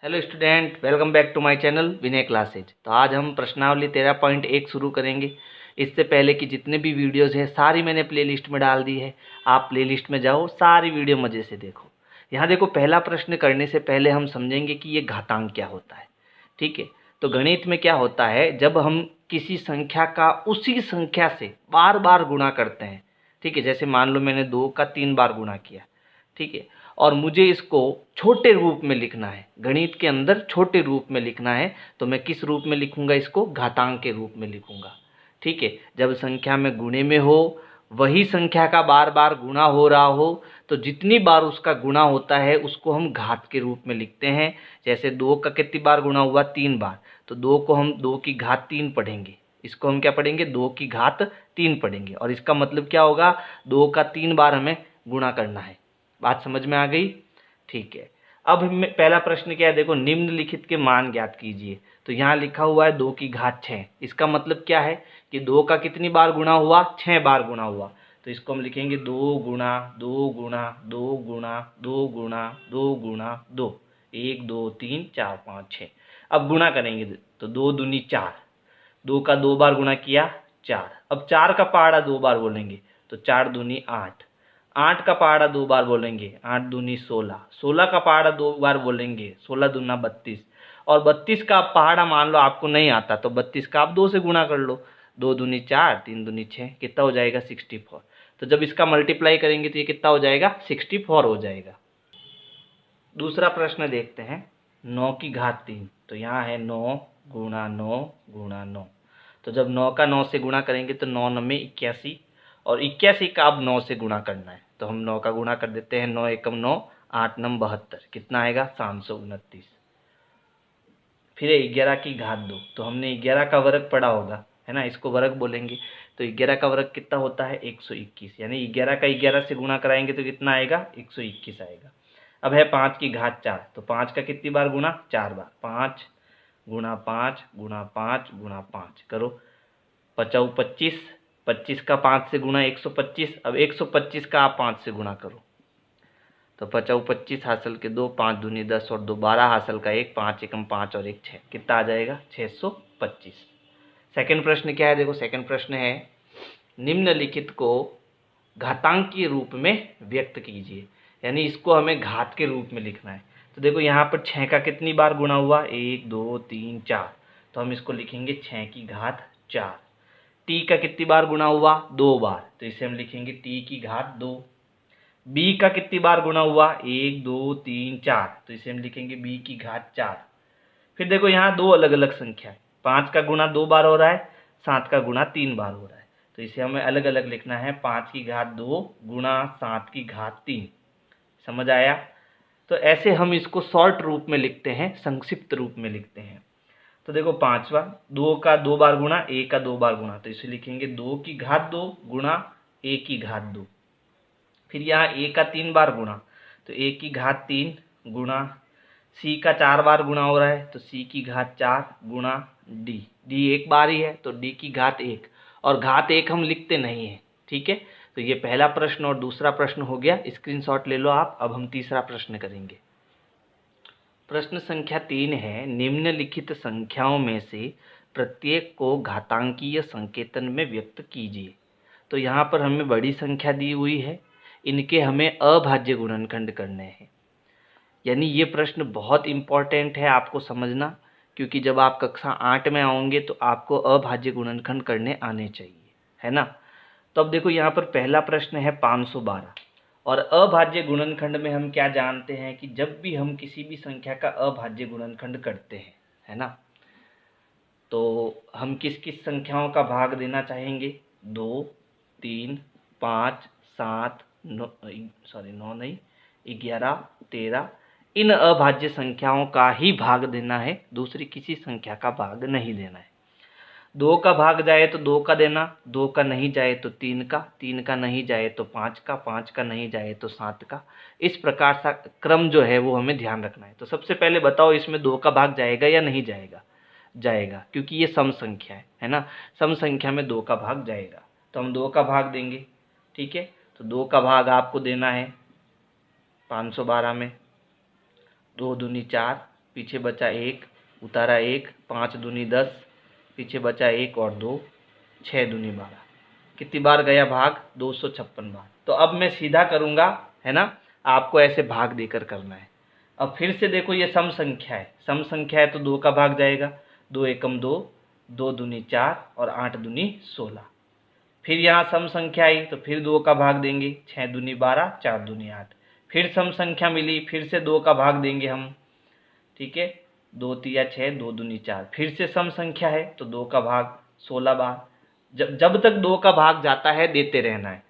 Hello student, welcome back to my channel Vinay classes. तो आज हम प्रश्नावली 13.1 शुरू करेंगे। इससे पहले कि जितने भी वीडियोस हैं सारी मैंने प्लेलिस्ट में डाल दी है। आप प्लेलिस्ट में जाओ, सारी वीडियो मज़े से देखो। यहाँ देखो, पहला प्रश्न करने से पहले हम समझेंगे कि ये घातांक क्या होता है। ठीक है, तो गणित में क्या होता है, जब हम किसी संख्या का उसी संख्या से बार बार गुणा करते हैं। ठीक है, जैसे मान लो मैंने 2 का 3 बार गुणा किया। ठीक है, और मुझे इसको छोटे रूप में लिखना है, गणित के अंदर छोटे रूप में लिखना है, तो मैं किस रूप में लिखूंगा? इसको घातांक के रूप में लिखूंगा। ठीक है, जब संख्या में गुणे में हो, वही संख्या का बार बार गुणा हो रहा हो, तो जितनी बार उसका गुणा होता है उसको हम घात के रूप में लिखते हैं। जैसे 2 का कितनी बार गुणा हुआ? 3 बार, तो 2 को हम 2 की घात 3 पढ़ेंगे। इसको हम क्या पढ़ेंगे? 2 की घात 3 पढ़ेंगे। और इसका मतलब क्या होगा? 2 का 3 बार हमें गुणा करना है। बात समझ में आ गई? ठीक है, अब पहला प्रश्न क्या है, देखो, निम्नलिखित के मान ज्ञात कीजिए। तो यहाँ लिखा हुआ है 2 की घात 6। इसका मतलब क्या है कि 2 का कितनी बार गुणा हुआ? 6 बार गुणा हुआ। तो इसको हम लिखेंगे 2 गुणा 2 गुणा 2 गुणा 2 गुणा 2 गुणा 2, 1 2 3 4 5 6। अब गुणा करेंगे तो 2 दूनी 4, 2 का 2 बार गुणा किया 4। अब 4 का पहाड़ा 2 बार बोलेंगे तो 4 दूनी 8, 8 का पहाड़ा 2 बार बोलेंगे 8 दूनी 16, 16 का पहाड़ा 2 बार बोलेंगे 16 दूना 32, और 32 का पहाड़ा मान लो आपको नहीं आता तो 32 का आप 2 से गुणा कर लो। 2 दूनी 4, 3 दूनी 6, कितना हो जाएगा? 64। तो जब इसका मल्टीप्लाई करेंगे तो ये कितना हो जाएगा? 64 हो जाएगा। दूसरा प्रश्न देखते हैं, 9 की घात 3। तो यहाँ है 9 गुणा 9 गुणा 9। तो जब 9 का 9 से गुणा करेंगे तो 9 9 में 81, और 81 का अब 9 से गुणा करना है। तो हम 9 का गुणा कर देते हैं, 9 एकम 9, 8 नम 72, कितना आएगा? 729। फिर 11 की घात 2। तो हमने 11 का वर्ग पढ़ा होगा, है ना, इसको वर्ग बोलेंगे। तो 11 का वर्ग कितना होता है? 121, यानी 11 का 11 से गुणा कराएंगे तो कितना आएगा? 121 आएगा। अब है 5 की घात 4। तो 5 का कितनी बार गुणा? 4 बार। 5 गुणा 5 गुणा 5 गुणा 5 करो, 5 25, 25 का 5 से गुणा 125। अब 125 का आप 5 से गुणा करो, तो 5 25 हासिल के 2, 5 दूनी 10 और 2 12 हासिल का 1, 5 एकम 5 और 1 6, कितना आ जाएगा? 625। सेकंड प्रश्न क्या है? देखो, सेकंड प्रश्न है, निम्नलिखित को घातांकीय रूप में व्यक्त कीजिए। यानी इसको हमें घात के रूप में लिखना है। तो देखो, यहाँ पर 6 का कितनी बार गुणा हुआ? 1 2 3 4। तो हम इसको लिखेंगे 6 की घात 4। टी का कितनी बार गुणा हुआ? 2 बार। तो इसे हम लिखेंगे टी की घात 2। बी का कितनी बार गुणा हुआ? 1 2 3 4। तो इसे हम लिखेंगे बी की घात 4। फिर देखो, यहाँ दो अलग अलग संख्या है। 5 का गुणा 2 बार हो रहा है, 7 का गुणा 3 बार हो रहा है। तो इसे हमें अलग अलग लिखना है, 5 की घात 2 गुणा 7 की घात 3। समझ आया? तो ऐसे हम इसको शॉर्ट रूप में लिखते हैं, संक्षिप्त रूप में लिखते हैं। तो देखो, 5वां, 2 का 2 बार गुणा, a का 2 बार गुणा। तो इसे लिखेंगे 2 की घात 2 गुणा a की घात 2। फिर यहाँ a का 3 बार गुणा, तो a की घात 3 गुणा c का 4 बार गुणा हो रहा है, तो c की घात 4 गुणा d एक बार ही है तो d की घात 1, और घात 1 हम लिखते नहीं है। ठीक है, तो ये पहला प्रश्न और दूसरा प्रश्न हो गया, स्क्रीनशॉट ले लो आप। अब हम तीसरा प्रश्न करेंगे। प्रश्न संख्या 3 है, निम्नलिखित संख्याओं में से प्रत्येक को घातांकीय संकेतन में व्यक्त कीजिए। तो यहाँ पर हमें बड़ी संख्या दी हुई है, इनके हमें अभाज्य गुणनखंड करने हैं। यानी ये प्रश्न बहुत इम्पॉर्टेंट है आपको समझना, क्योंकि जब आप कक्षा 8 में आओगे तो आपको अभाज्य गुणनखंड करने आने चाहिए, है ना। तो अब देखो, यहाँ पर पहला प्रश्न है 512, और अभाज्य गुणनखंड में हम क्या जानते हैं कि जब भी हम किसी भी संख्या का अभाज्य गुणनखंड करते हैं, है ना, तो हम किस किस संख्याओं का भाग देना चाहेंगे? 2 3 5 7 9 नहीं, 11 13, इन अभाज्य संख्याओं का ही भाग देना है, दूसरी किसी संख्या का भाग नहीं देना है। 2 का भाग जाए तो 2 का देना, 2 का नहीं जाए तो 3 का, 3 का नहीं जाए तो 5 का, 5 का नहीं जाए तो 7 का। इस प्रकार सा क्रम जो है वो हमें ध्यान रखना है। तो सबसे पहले बताओ, इसमें 2 का भाग जाएगा या नहीं जाएगा? जाएगा, क्योंकि ये सम संख्या है ना। सम संख्या में 2 का भाग जाएगा, तो हम 2 का भाग देंगे। ठीक है, तो 2 का भाग आपको देना है 512 में। 2 दूनी 4, पीछे बचा 1, उतारा 1, 5 दूनी 10, पीछे बचा 1 और 2, 6 दूनी 12। कितनी बार गया भाग? 256 बार। तो अब मैं सीधा करूँगा, है ना, आपको ऐसे भाग देकर करना है। अब फिर से देखो, ये सम संख्या है, सम संख्या है तो 2 का भाग जाएगा, 2 एकम 2, 2 दूनी 4 और 8 दूनी 16। फिर यहाँ सम संख्या आई तो फिर 2 का भाग देंगे, 6 दूनी 12, 4 दूनी 8। फिर सम संख्या मिली, फिर से 2 का भाग देंगे हम, ठीक है, 2 तिया 6, 2 दूनी 4। फिर से सम संख्या है तो 2 का भाग 16 बार। जब तक 2 का भाग जाता है देते रहना है।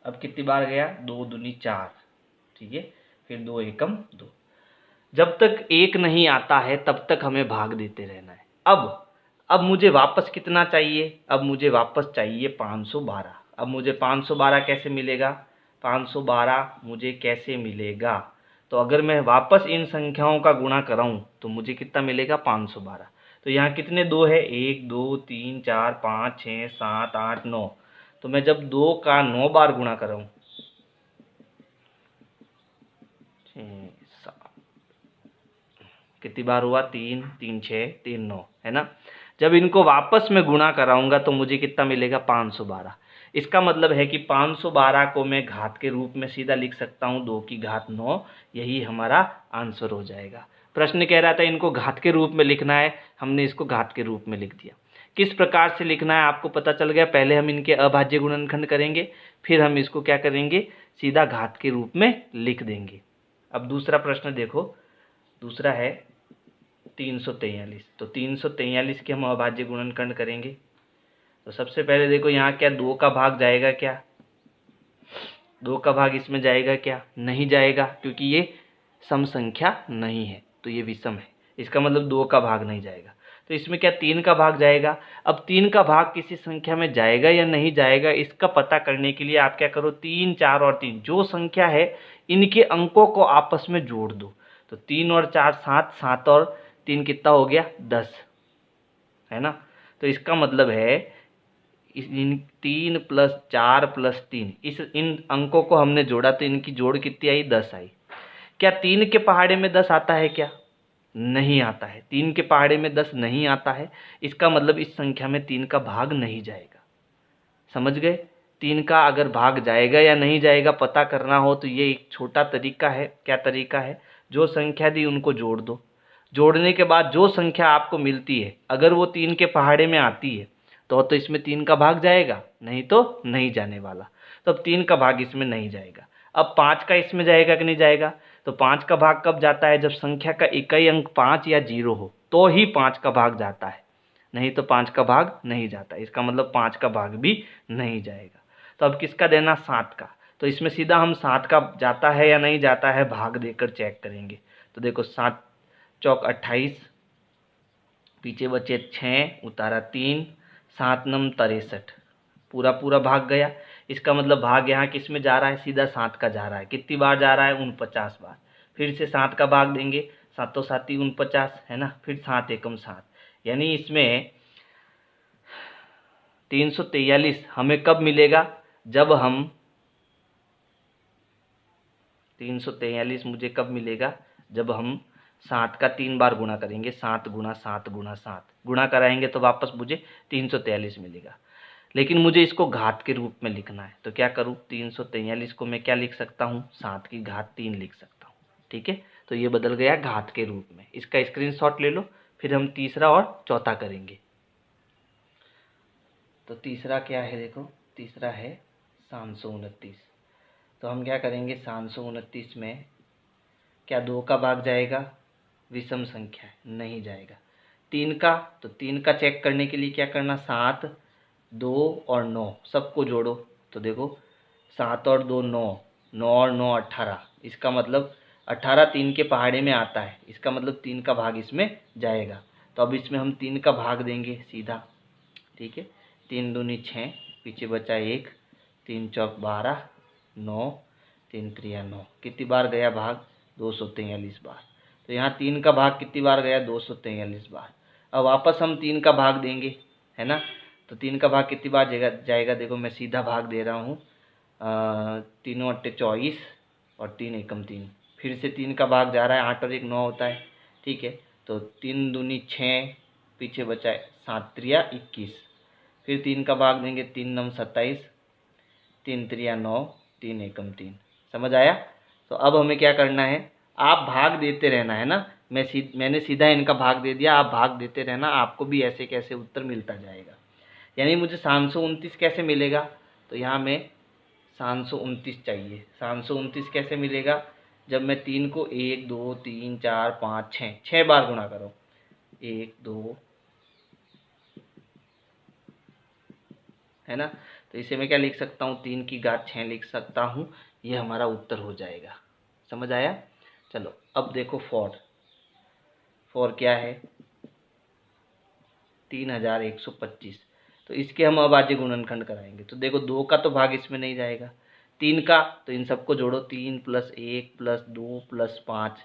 अब कितनी बार गया? 2 दूनी 4, ठीक है, फिर 2 एकम 2। जब तक 1 नहीं आता है तब तक हमें भाग देते रहना है। अब मुझे वापस कितना चाहिए? अब मुझे वापस चाहिए 512। अब मुझे 512 कैसे मिलेगा? 512 मुझे कैसे मिलेगा? तो अगर मैं वापस इन संख्याओं का गुणा कराऊं तो मुझे कितना मिलेगा? 512। तो यहाँ कितने 2 है? 1 2 3 4 5 6 7 8 9। तो मैं जब 2 का 9 बार गुणा कराऊं, 6 7, कितनी बार हुआ? 3 3 6 3 9, है ना। जब इनको वापस में गुणा कराऊंगा तो मुझे कितना मिलेगा? 512। इसका मतलब है कि 512 को मैं घात के रूप में सीधा लिख सकता हूँ, 2 की घात 9। यही हमारा आंसर हो जाएगा। प्रश्न कह रहा था इनको घात के रूप में लिखना है, हमने इसको घात के रूप में लिख दिया। किस प्रकार से लिखना है आपको पता चल गया। पहले हम इनके अभाज्य गुणनखंड करेंगे, फिर हम इसको क्या करेंगे? सीधा घात के रूप में लिख देंगे। अब दूसरा प्रश्न देखो, दूसरा है 343। तो 343 के हम अभाज्य गुणनखंड करेंगे। तो सबसे पहले देखो यहाँ क्या 2 का भाग जाएगा क्या? 2 का भाग इसमें जाएगा क्या? नहीं जाएगा, क्योंकि ये सम संख्या नहीं है, तो ये विषम है। इसका मतलब 2 का भाग नहीं जाएगा। तो इसमें क्या 3 का भाग जाएगा? अब 3 का भाग किसी संख्या में जाएगा या नहीं जाएगा, इसका पता करने के लिए आप क्या करो? 3 4 और 3 जो संख्या है इनके अंकों को आपस में जोड़ दो। तो 3 और 4 7, 7 और 3 कितना हो गया? 10, है ना। तो इसका मतलब है इन 3 + 4 + 3 इन अंकों को हमने जोड़ा तो इनकी जोड़ कितनी आई? 10 आई। क्या 3 के पहाड़े में 10 आता है क्या? नहीं आता है। 3 के पहाड़े में 10 नहीं आता है। इसका मतलब इस संख्या में 3 का भाग नहीं जाएगा। समझ गए? 3 का अगर भाग जाएगा या नहीं जाएगा पता करना हो तो ये एक छोटा तरीका है। क्या तरीका है? जो संख्या दी उनको जोड़ दो। जोड़ने के बाद जो संख्या आपको मिलती है अगर वो 3 के पहाड़े में आती है तो इसमें 3 का भाग जाएगा, नहीं तो नहीं जाने वाला। तो अब 3 का भाग इसमें नहीं जाएगा। अब 5 का इसमें जाएगा कि नहीं जाएगा? तो 5 का भाग कब जाता है? जब संख्या का इकाई अंक 5 या 0 हो तो ही 5 का भाग जाता है, नहीं तो 5 का भाग नहीं जाता। इसका मतलब 5 का भाग भी नहीं जाएगा। तो अब किसका देना? 7 का। तो इसमें सीधा हम 7 का जाता है या नहीं जाता है भाग देकर चेक करेंगे। तो देखो 7 चौक 28, पीछे बचे 6, उतारा 3, 7 नम 63, पूरा पूरा भाग गया। इसका मतलब भाग यहाँ किस में जा रहा है? सीधा 7 का जा रहा है। कितनी बार जा रहा है? 49 बार। फिर से 7 का भाग देंगे, 7 7 49, है ना। फिर 7 एकम 7, यानी इसमें 343 हमें कब मिलेगा? जब हम 343 मुझे कब मिलेगा? जब हम 7 का 3 बार गुणा करेंगे, 7 गुणा 7 गुणा 7 गुणा कराएंगे तो वापस मुझे 343 मिलेगा। लेकिन मुझे इसको घात के रूप में लिखना है तो क्या करूँ? 343 को मैं क्या लिख सकता हूँ? 7 की घात 3 लिख सकता हूँ, ठीक है। तो ये बदल गया घात के रूप में। इसका स्क्रीनशॉट ले लो, फिर हम तीसरा और चौथा करेंगे। तो तीसरा क्या है? देखो तीसरा है 729। तो हम क्या करेंगे? 729 में क्या 2 का भाग जाएगा? विषम संख्या है, नहीं जाएगा। 3 का, तो 3 का चेक करने के लिए क्या करना? 7 2 और 9 सबको जोड़ो। तो देखो 7 और 2 9, 9 और 9 18। इसका मतलब 18 3 के पहाड़े में आता है। इसका मतलब 3 का भाग इसमें जाएगा। तो अब इसमें हम 3 का भाग देंगे सीधा, ठीक है। 3 दूनी 6, पीछे बचा 1, 3 चौक 12, 9, 3 त्रिया 9। कितनी बार गया भाग? 243 बार। तो यहाँ 3 का भाग कितनी बार गया? 243 बार। अब वापस हम 3 का भाग देंगे, है ना। तो 3 का भाग कितनी बार जाएगा? देखो मैं सीधा भाग दे रहा हूँ, 3 × 8 = 24 और 3 एकम 3, फिर से 3 का भाग जा रहा है, 8 और 1 9 होता है, ठीक है। तो 3 दूनी 6, पीछे बचा है 7 त्रिया 21, फिर 3 का भाग देंगे, 3 नम 27, 3 त्रिया 9, 3 एकम 3। समझ आया? तो अब हमें क्या करना है, आप भाग देते रहना है ना। मैंने सीधा इनका भाग दे दिया, आप भाग देते रहना, आपको भी ऐसे कैसे उत्तर मिलता जाएगा। यानी मुझे 729 कैसे मिलेगा, तो यहाँ में 729 चाहिए। 729 कैसे मिलेगा, जब मैं 3 को 1 2 3 4 5 6 बार गुणा करो, 1 2, है ना। तो इसे मैं क्या लिख सकता हूँ, 3 की घात 6 लिख सकता हूँ, ये हमारा उत्तर हो जाएगा। समझ आया? चलो अब देखो फोर क्या है, 3125। तो इसके हम अब आज गुणनखंड कराएंगे। तो देखो 2 का तो भाग इसमें नहीं जाएगा, 3 का, तो इन सबको जोड़ो, 3 + 1 + 2 + 5।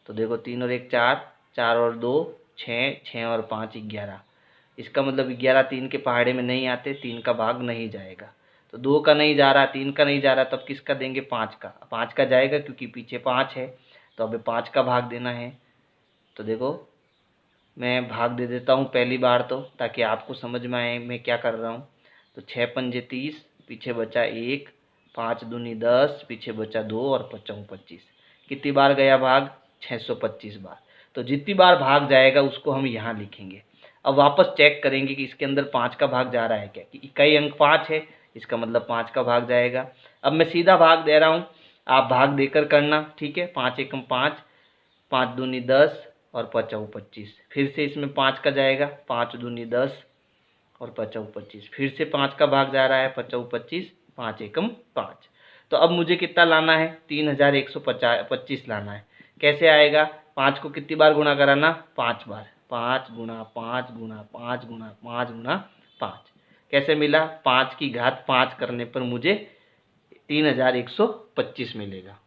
तो देखो 3 और 1 4, 4 और 2 6, 6 और 5 11। इसका मतलब 11 3 के पहाड़े में नहीं आते, 3 का भाग नहीं जाएगा। तो 2 का नहीं जा रहा, 3 का नहीं जा रहा, तब किसका देंगे, 5 का। 5 का जाएगा क्योंकि पीछे 5 है, तो अब 5 का भाग देना है। तो देखो मैं भाग दे देता हूँ पहली बार, तो ताकि आपको समझ में आए मैं क्या कर रहा हूँ। तो 6 पंजे 30, पीछे बचा 1, 5 दूनी 10, पीछे बचा 2 और 5 25। कितनी बार गया भाग, 625 बार। तो जितनी बार भाग जाएगा उसको हम यहाँ लिखेंगे। अब वापस चेक करेंगे कि इसके अंदर 5 का भाग जा रहा है क्या, कि इकाई अंक 5 है, इसका मतलब 5 का भाग जाएगा। अब मैं सीधा भाग दे रहा हूँ, आप भाग देकर करना, ठीक है। 5 एकम 5, 5 दूनी 10 और 5 25। फिर से इसमें 5 का जाएगा, 5 दूनी 10 और 5 25। फिर से 5 का भाग जा रहा है, 5 25, 5 एकम 5। तो अब मुझे कितना लाना है, 3125 लाना है। कैसे आएगा, 5 को कितनी बार गुणा कराना, 5 बार, 5 गुणा 5 गुणा 5 गुणा 5 गुणा 5। कैसे मिला, 5 की घात 5 करने पर मुझे 3125 मिलेगा।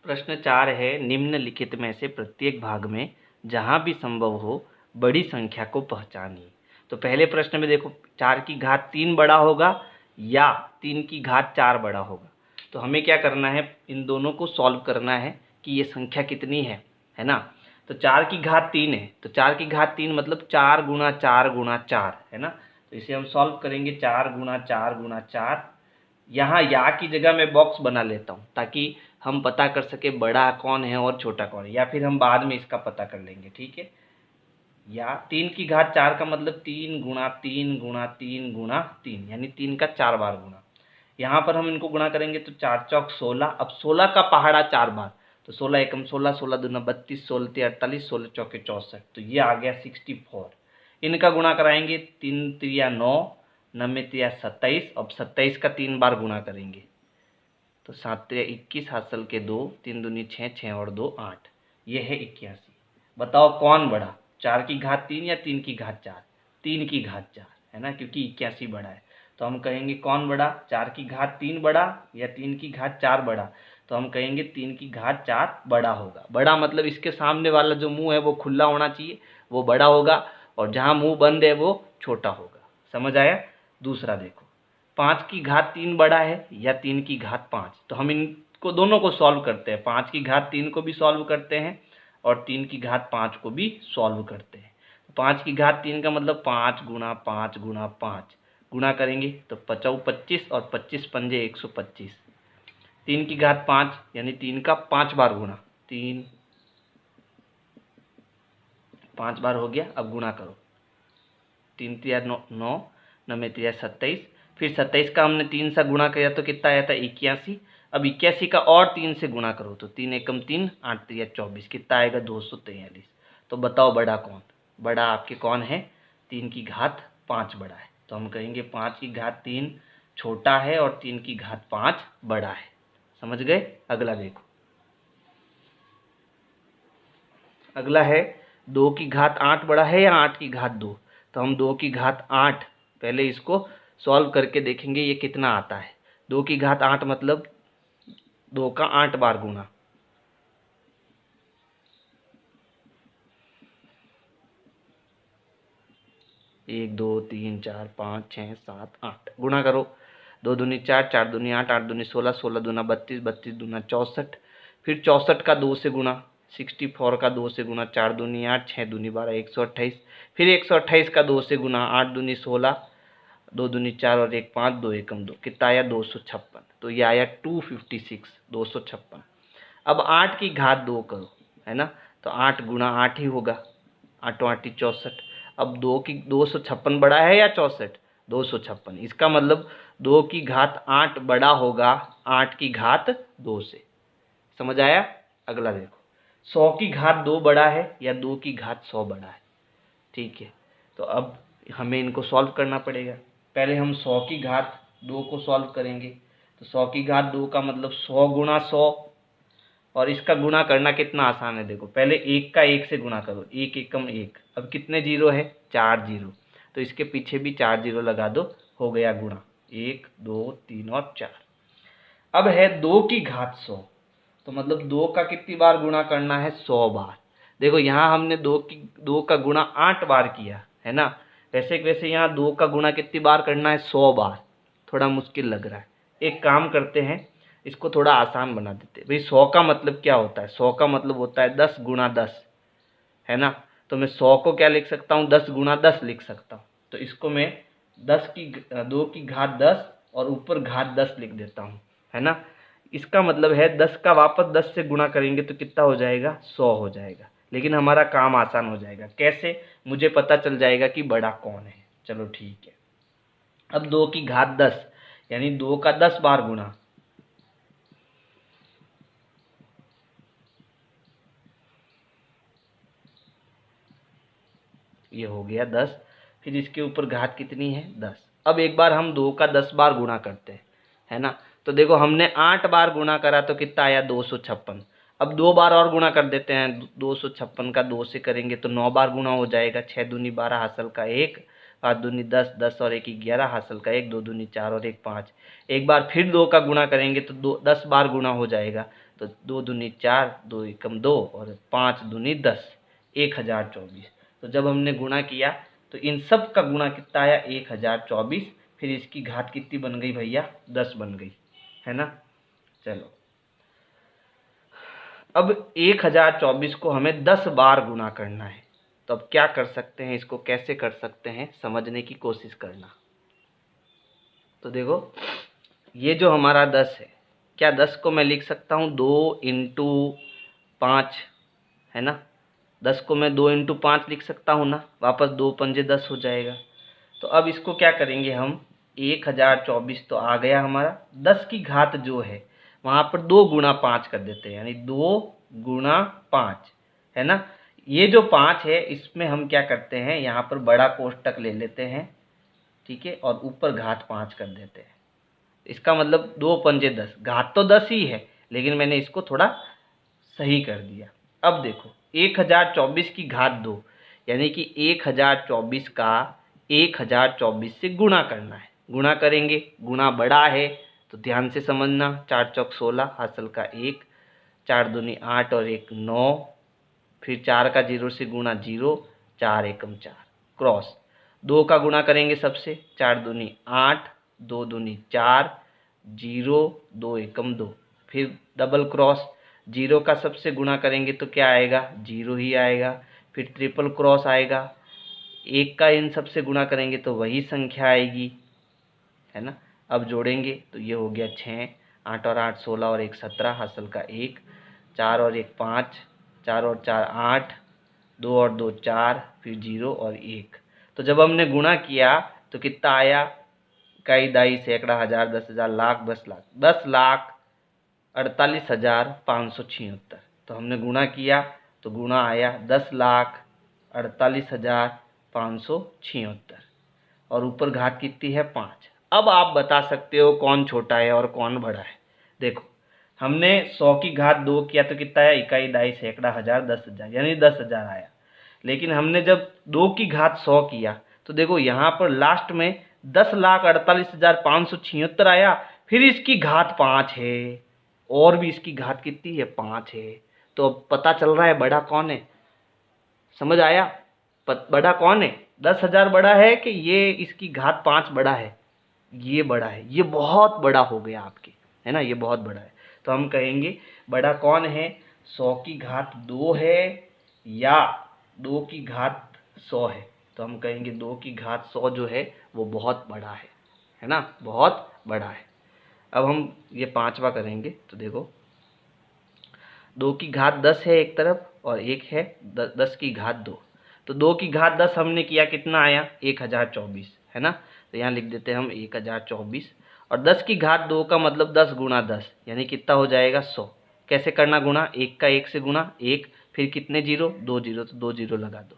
प्रश्न 4 है, निम्नलिखित में से प्रत्येक भाग में जहां भी संभव हो बड़ी संख्या को पहचानिए। तो पहले प्रश्न में देखो 4 की घात 3 बड़ा होगा या 3 की घात 4 बड़ा होगा। तो हमें क्या करना है, इन दोनों को सॉल्व करना है कि ये संख्या कितनी है ना। तो 4 की घात 3 है, तो 4 की घात 3 मतलब 4 गुणा 4 गुणा 4, है ना। तो इसे हम सॉल्व करेंगे, 4 गुणा 4 गुणा 4। यहाँ या की जगह मैं बॉक्स बना लेता हूँ ताकि हम पता कर सके बड़ा कौन है और छोटा कौन है, या फिर हम बाद में इसका पता कर लेंगे, ठीक है। या 3 की घात 4 का मतलब 3 गुणा 3 गुणा 3 गुणा 3, यानी 3 का 4 बार गुणा। यहाँ पर हम इनको गुणा करेंगे तो 4 चौक 16। अब 16 का पहाड़ा 4 बार, तो 16 एकम 16, 16 दूना 32, 16 तिया 48, 16 चौके 64। तो ये आ गया 64। इनका गुणा कराएंगे, 3 तिया 9, 9 तिया 27। अब 27 का 3 बार गुणा करेंगे, तो 7 तिया 21, हासिल के 2, 3 दूनी 6, 6 और 2 8, ये है 81। बताओ कौन बड़ा, 4 की घात 3 या 3 की घात 4? 3 की घात 4, है ना, क्योंकि 81 बड़ा है। तो हम कहेंगे कौन बड़ा, 4 की घात 3 बड़ा या 3 की घात 4 बड़ा? तो हम कहेंगे 3 की घात 4 बड़ा होगा। बड़ा मतलब इसके सामने वाला जो मुंह है वो खुला होना चाहिए, वो बड़ा होगा, और जहाँ मुंह बंद है वो छोटा होगा। समझ आया? दूसरा देखो, 5 की घात 3 बड़ा है या 3 की घात 5? तो हम इनको दोनों को सॉल्व करते हैं, 5 की घात 3 को भी सॉल्व करते हैं और 3 की घात 5 को भी सॉल्व करते हैं। 5 की घात 3 का मतलब 5 गुणा 5 गुणा 5, गुणा करेंगे तो 5 25 और 25 पंजे 125। 3 की घात 5 यानी 3 का 5 बार गुणा, 3 5 बार हो गया। अब गुणा करो, 3 तिया 9, 9 में तिया 27। फिर 27 का हमने 3 से गुणा किया तो कितना आया था, 81। अब 81 का और 3 से गुणा करो तो 3 एकम 3, 8 तिया 24, कितना आएगा, 243। तो बताओ बड़ा कौन, बड़ा आपके कौन है, 3 की घात 5 बड़ा है। तो हम कहेंगे 5 की घात 3 छोटा है और 3 की घात 5 बड़ा है। समझ गए? अगला देखो, अगला है 2 की घात 8 बड़ा है या 8 की घात 2? तो हम 2 की घात 8, पहले इसको सॉल्व करके देखेंगे ये कितना आता है। 2 की घात 8 मतलब 2 का 8 बार गुणा, 1 2 3 4 5 6 7 8, गुणा करो। 2 दूनी 4, 4 दूनी 8, 8 दूनी 16, 16 दूना 32, 32 दूना 64, फिर 64 का 2 से गुणा, 64 का 2 से गुणा, 4 दूनी 8, 6 दूनी 12, 128, फिर 128 का 2 से गुणा, 8 दूनी 16, 2 दूनी 4 और 1 5, 2 एकम 2, कितना आया 256। तो ये आया 256, 256। अब 8 की घात 2 करो, है ना, तो 8 गुणा 8 ही होगा, 8 8 64। अब 256 बड़ा है या 64? 256। इसका मतलब 2 की घात 8 बड़ा होगा 8 की घात 2 से। समझ आया? अगला देखो, 100 की घात 2 बड़ा है या 2 की घात 100 बड़ा है? ठीक है, तो अब हमें इनको सॉल्व करना पड़ेगा। पहले हम 100 की घात 2 को सॉल्व करेंगे। तो 100 की घात 2 का मतलब 100 गुणा 100, और इसका गुणा करना कितना आसान है। देखो, पहले 1 का 1 से गुणा करो, 1 एकम 1। अब कितने जीरो है? 4 जीरो, तो इसके पीछे भी 4 जीरो लगा दो, हो गया गुणा, 1 2 3 और 4। अब है 2 की घात 100, तो मतलब 2 का कितनी बार गुणा करना है? 100 बार। देखो यहाँ हमने 2 का गुणा 8 बार किया है ना, वैसे यहाँ 2 का गुणा कितनी बार करना है? 100 बार। थोड़ा मुश्किल लग रहा है, एक काम करते हैं, इसको थोड़ा आसान बना देते हैं। भाई 100 का मतलब क्या होता है? 100 का मतलब होता है 10 गुणा 10, है ना। तो मैं 100 को क्या लिख सकता हूँ? 10 गुणा 10 लिख सकता हूँ। तो इसको मैं 2 की घात 10 और ऊपर घात 10 लिख देता हूँ, है ना। इसका मतलब है 10 का वापस 10 से गुणा करेंगे तो कितना हो जाएगा? 100 हो जाएगा। लेकिन हमारा काम आसान हो जाएगा। कैसे? मुझे पता चल जाएगा कि बड़ा कौन है। चलो ठीक है। अब 2 की घात 10 यानी 2 का 10 बार गुणा, ये हो गया 10। फिर इसके ऊपर घात कितनी है? 10। अब एक बार हम 2 का 10 बार गुणा करते हैं, है ना। तो देखो हमने 8 बार गुणा करा तो कितना आया? 256। अब 2 बार और गुणा कर देते हैं, 256 का 2 से करेंगे तो 9 बार गुणा हो जाएगा। 6 दूनी 12 हासिल का 1, 5 दूनी 10, 10 और 1 11 हासिल का 1, 2 दूनी 4 और 1 5। एक बार फिर 2 का गुणा करेंगे तो 10 बार गुणा हो जाएगा। तो 2 दूनी 4, 2 एकम 2 और 5 दूनी 10, 1024। तो जब हमने गुणा किया तो इन सब का गुणा कितना आया? 1024। फिर इसकी घात कितनी बन गई भैया? 10 बन गई, है ना। चलो, अब 1024 को हमें 10 बार गुणा करना है। तो अब क्या कर सकते हैं, इसको कैसे कर सकते हैं, समझने की कोशिश करना। तो देखो, ये जो हमारा 10 है, क्या 10 को मैं लिख सकता हूँ 2 इंटू 5, है ना। 10 को मैं 2 इंटू 5 लिख सकता हूँ ना, वापस 2 पंजे 10 हो जाएगा। तो अब इसको क्या करेंगे हम, 1024 तो आ गया हमारा, 10 की घात जो है वहाँ पर 2 गुणा 5 कर देते हैं, यानी 2 गुणा 5, है ना। ये जो 5 है इसमें हम क्या करते हैं, यहाँ पर बड़ा कोष्टक ले लेते हैं, ठीक है, और ऊपर घात 5 कर देते हैं। इसका मतलब 2 पंजे 10, घात तो 10 ही है लेकिन मैंने इसको थोड़ा सही कर दिया। अब देखो, 1024 की घात 2 यानी कि 1024 का 1024 से गुणा करना है। गुणा करेंगे, गुणा बड़ा है तो ध्यान से समझना, 4 चौक 16 हासिल का 1, 4 दूनी 8 और 1 9, फिर 4 का 0 से गुणा 0, 4 एकम 4 क्रॉस। 2 का गुणा करेंगे सबसे, 4 दूनी 8, 2 दूनी 4, 0 2 एकम 2, फिर डबल क्रॉस। 0 का सबसे गुणा करेंगे तो क्या आएगा? 0 ही आएगा। फिर ट्रिपल क्रॉस आएगा। 1 का इन सबसे गुणा करेंगे तो वही संख्या आएगी, है ना। अब जोड़ेंगे तो ये हो गया 6, 8 और 8 16 और 1 17 हासिल का 1, 4 और 1 5, 4 और 4 8, 2 और 2 4, फिर 0 और 1। तो जब हमने गुणा किया तो कितना आया? इकाई दाई सैकड़ा हजार 10,000 लाख 10 लाख, 10,48,576। तो हमने गुणा किया तो गुणा आया 10,48,576 और ऊपर घात कितनी है? 5। अब आप बता सकते हो कौन छोटा है और कौन बड़ा है। देखो, हमने 100 की घात 2 किया तो कितना आया? इकाई दाई सैकड़ा हजार 10,000, यानी 10,000 आया। लेकिन हमने जब 2 की घात 100 किया तो देखो यहाँ पर लास्ट में 10,48,576 आया, फिर इसकी घात 5 है और भी इसकी घात कितनी है? 5 है। तो अब पता चल रहा है बड़ा कौन है। समझ आया? बड़ा कौन है? 10,000 बड़ा है कि ये इसकी घात 5 बड़ा है? ये बड़ा है, ये बहुत बड़ा हो गया आपके, है ना, ये बहुत बड़ा है। तो हम कहेंगे बड़ा कौन है, 100 की घात 2 है या 2 की घात 100 है। तो हम कहेंगे 2 की घात 100 जो है वो बहुत बड़ा है ना, बहुत बड़ा है। अब हम ये पांचवा करेंगे। तो देखो 2 की घात 10 है एक तरफ और एक है 10 की घात 2। तो 2 की घात 10 हमने किया, कितना आया, 1024, है ना। तो यहाँ लिख देते हैं हम 1024। और 10 की घात 2 का मतलब 10 गुणा 10 यानी कितना हो जाएगा, 100। कैसे करना गुणा, एक का एक से गुणा, एक, फिर कितने जीरो, 2 जीरो, तो 2 जीरो लगा दो।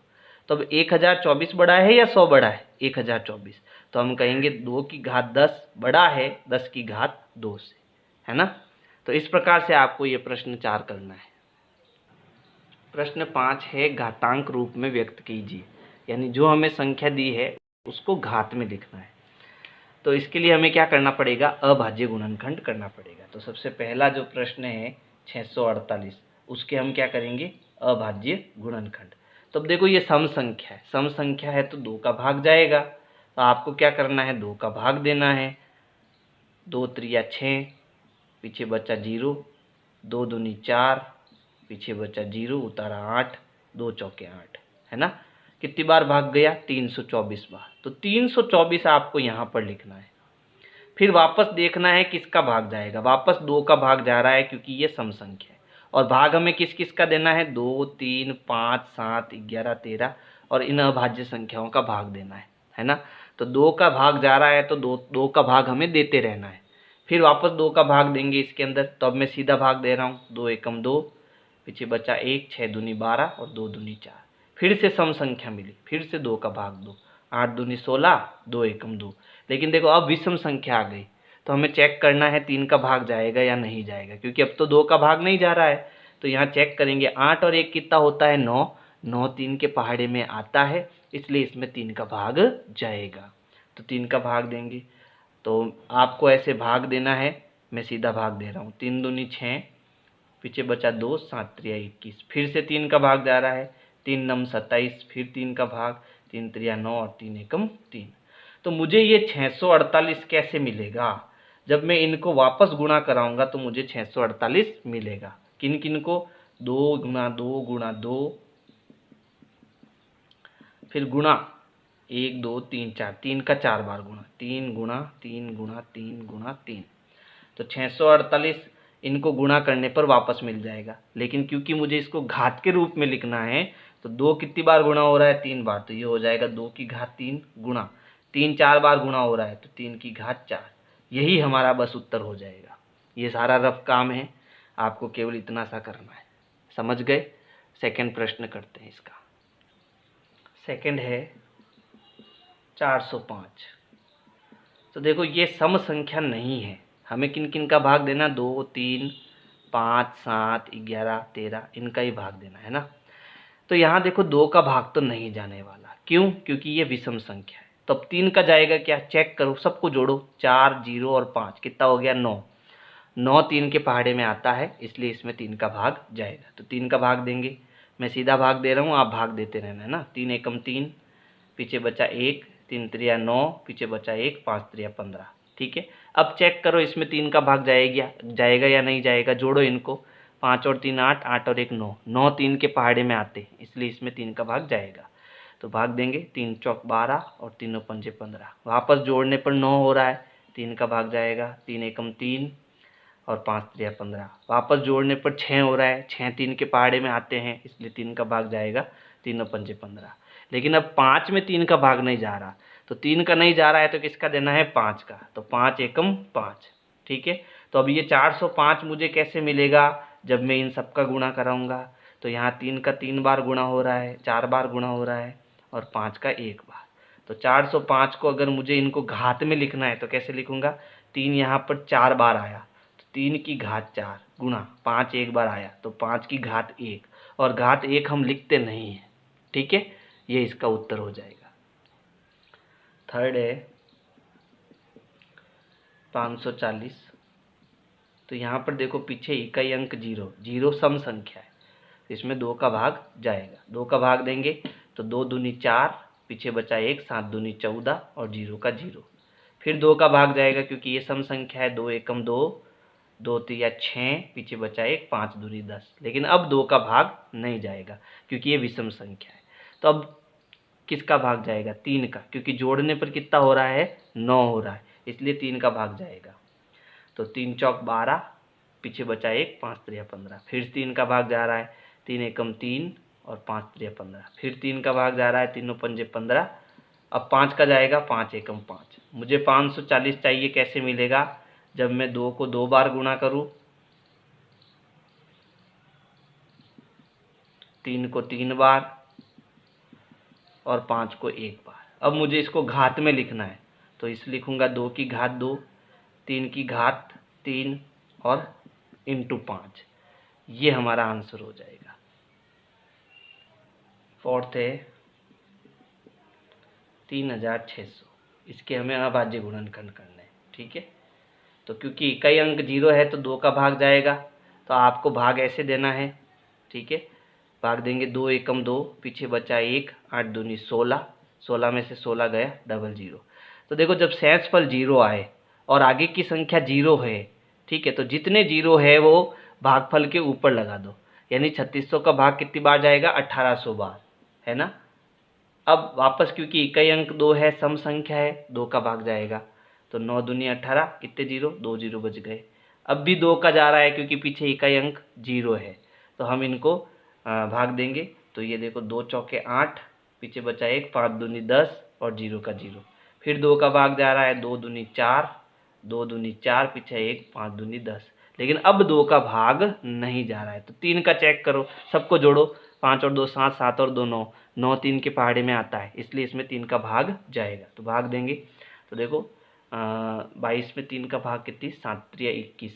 तो अब 1024 बड़ा है या 100 बड़ा है, 1024। तो हम कहेंगे 2 की घात 10 बड़ा है 10 की घात 2 से, है ना। तो इस प्रकार से आपको ये प्रश्न 4 करना है। प्रश्न 5 है, घातांक रूप में व्यक्त कीजिए, यानी जो हमें संख्या दी है उसको घात में लिखना है। तो इसके लिए हमें क्या करना पड़ेगा, अभाज्य गुणनखंड करना पड़ेगा। तो सबसे पहला जो प्रश्न है 648, उसके हम क्या करेंगे, अभाज्य गुणनखंड। तो अब देखो ये सम संख्या है, सम संख्या है तो 2 का भाग जाएगा। तो आपको क्या करना है, 2 का भाग देना है। 2 त्रिया 6, पीछे बचा 0, 2 दूनी 4, पीछे बचा 0, उतारा 8, 2 चौके 8, है ना। कितनी बार भाग गया, 324 बार। तो 324 आपको यहाँ पर लिखना है। फिर वापस देखना है किसका भाग जाएगा, वापस 2 का भाग जा रहा है क्योंकि ये सम संख्या है। और भाग हमें किस किस का देना है, 2, 3, 5, 7, 11, 13 और इन अभाज्य संख्याओं का भाग देना है ना। तो 2 का भाग जा रहा है तो 2 का भाग हमें देते रहना है। फिर वापस 2 का भाग देंगे इसके अंदर। तो अब मैं सीधा भाग दे रहा हूँ, 2 एकम 2, पीछे बचा 1, 6 दूनी 12 और 2 दूनी 4। फिर से सम संख्या मिली, फिर से 2 का भाग दो, 8 दूनी 16, 2 एकम 2। लेकिन देखो अब विषम संख्या आ गई, तो हमें चेक करना है 3 का भाग जाएगा या नहीं जाएगा, क्योंकि अब तो 2 का भाग नहीं जा रहा है। तो यहाँ चेक करेंगे, 8 और 1 कितना होता है, 9, 9 3 के पहाड़े में आता है, इसलिए इसमें 3 का भाग जाएगा। तो 3 का भाग देंगे। तो आपको ऐसे भाग देना है, मैं सीधा भाग दे रहा हूँ। 3 दूनी 6, पीछे बचा 2, 7 त्रिया 21, फिर से 3 का भाग जा रहा है। 3 नम 27, फिर 3 का भाग, 3 त्रिया 9 और 3 एकम 3। तो मुझे ये 648 कैसे मिलेगा, जब मैं इनको वापस गुणा कराऊंगा तो मुझे 648 मिलेगा। किन किन को, 2 गुणा 2 गुणा 2, फिर गुणा 1 2 3 4, 3 का 4 बार गुणा, 3 गुणा 3 गुणा 3 गुणा 3। तो 648 इनको गुणा करने पर वापस मिल जाएगा। लेकिन क्योंकि मुझे इसको घात के रूप में लिखना है तो 2 कितनी बार गुणा हो रहा है, 3 बार। तो ये हो जाएगा 2 की घात 3 गुणा 3, 4 बार गुणा हो रहा है तो 3 की घात 4। यही हमारा बस उत्तर हो जाएगा। ये सारा रफ काम है, आपको केवल इतना सा करना है। समझ गए। सेकंड प्रश्न करते हैं इसका। सेकंड है 405। तो देखो ये सम संख्या नहीं है, हमें किन किन का भाग देना, 2, 3, 5, 7, 11, 13 इनका ही भाग देना है ना। तो यहाँ देखो 2 का भाग तो नहीं जाने वाला, क्यों, क्योंकि ये विषम संख्या है। तो अब 3 का जाएगा क्या, चेक करो, सबको जोड़ो, 4, 0 और 5 कितना हो गया, 9। 9 3 के पहाड़े में आता है, इसलिए इसमें 3 का भाग जाएगा। तो 3 का भाग देंगे, मैं सीधा भाग दे रहा हूँ, आप भाग देते रहना है ना। 3 एकम 3, पीछे बचा 1, 3 त्रिया 9, पीछे बचा 1, 5 त्रिया 15। ठीक है। अब चेक करो इसमें 3 का भाग जाएगा या नहीं जाएगा, जोड़ो इनको, 5 और 3 8, 8 और 1 9, 9 3 के पहाड़े में आते, इसलिए इसमें 3 का भाग जाएगा। तो भाग देंगे, 3 चौक 12 और 3 पंजे 15। वापस जोड़ने पर 9 हो रहा है, 3 का भाग जाएगा, 3 एकम 3 और 5 त्रिया 15। वापस जोड़ने पर 6 हो रहा है, 6 3 के पहाड़े में आते हैं, इसलिए 3 का भाग जाएगा, 3 पंजे 15। लेकिन अब 5 में 3 का भाग नहीं जा रहा, तो 3 का नहीं जा रहा है तो किसका देना है, 5 का। तो 5 एकम 5। ठीक है। तो अब ये 405 मुझे कैसे मिलेगा, जब मैं इन सब का गुणा कराऊंगा। तो यहाँ 3 का 3 बार गुणा हो रहा है, 4 बार गुणा हो रहा है और 5 का 1 बार। तो 405 को अगर मुझे इनको घात में लिखना है तो कैसे लिखूंगा, 3 यहाँ पर 4 बार आया तो 3 की घात 4 गुणा 5 एक बार आया तो 5 की घात 1, और घात 1 हम लिखते नहीं हैं। ठीक है, ये इसका उत्तर हो जाएगा। थर्ड है 540। तो यहाँ पर देखो पीछे इकाई अंक 0, 0 सम संख्या है, इसमें 2 का भाग जाएगा। 2 का भाग देंगे तो 2 दूनी 4, पीछे बचा 1, 7 दूनी 14 और 0 का 0। फिर 2 का भाग जाएगा क्योंकि ये सम संख्या है, 2 एकम 2, 2 तिया 6, पीछे बचा 1, 5 दूनी 10। लेकिन अब 2 का भाग नहीं जाएगा क्योंकि ये विषम संख्या है। तो अब किसका भाग जाएगा? 3 का, क्योंकि जोड़ने पर कितना हो रहा है? 9 हो रहा है, इसलिए 3 का भाग जाएगा। तो 3 चौक 12, पीछे बचा 1, 5 तिया 15। फिर 3 का भाग जा रहा है, 3 एकम 3 और 5 तिया 15। फिर 3 का भाग जा रहा है, 3 पंजे 15। अब 5 का जाएगा, 5 एकम 5। मुझे 540 चाहिए, कैसे मिलेगा? जब मैं 2 को 2 बार गुणा करूँ, 3 को 3 बार और 5 को 1 बार। अब मुझे इसको घात में लिखना है, तो इस लिखूंगा 2 की घात 2, 3 की घात 3 और इंटू 5। ये हमारा आंसर हो जाएगा। फोर्थ है 3600। इसके हमें अभाज्य गुणनखंड करना है, ठीक है। तो क्योंकि इकाई अंक 0 है तो 2 का भाग जाएगा, तो आपको भाग ऐसे देना है, ठीक है। भाग देंगे 2 एकम 2, पीछे बचा 1, 8 दूनी 16, 16 में से 16 गया, डबल 0। तो देखो जब शेषफल 0 आए और आगे की संख्या 0 है, ठीक है, तो जितने 0 है वो भागफल के ऊपर लगा दो। यानी 3600 का भाग कितनी बार जाएगा? 1800 बार, है ना। अब वापस क्योंकि इकाई अंक 2 है, सम संख्या है, 2 का भाग जाएगा। तो 9 दूनी 18, कितने 0? 2 0 बच गए। अब भी 2 का जा रहा है क्योंकि पीछे इकाई अंक 0 है, तो हम इनको भाग देंगे। तो ये देखो 2 चौके 8, पीछे बचा 1, 5 दूनी 10 और 0 का 0। फिर 2 का भाग जा रहा है, 2 दूनी 4, 2 दूनी 4, पीछे 1, 5 दूनी 10। लेकिन अब 2 का भाग नहीं जा रहा है, तो 3 का चेक करो, सबको जोड़ो। 5 और 2 7, 7 और 2 9, 9 3 के पहाड़े में आता है, इसलिए इसमें 3 का भाग जाएगा। तो भाग देंगे, तो देखो 22 में 3 का भाग कितनी? 7 त्रिया 21,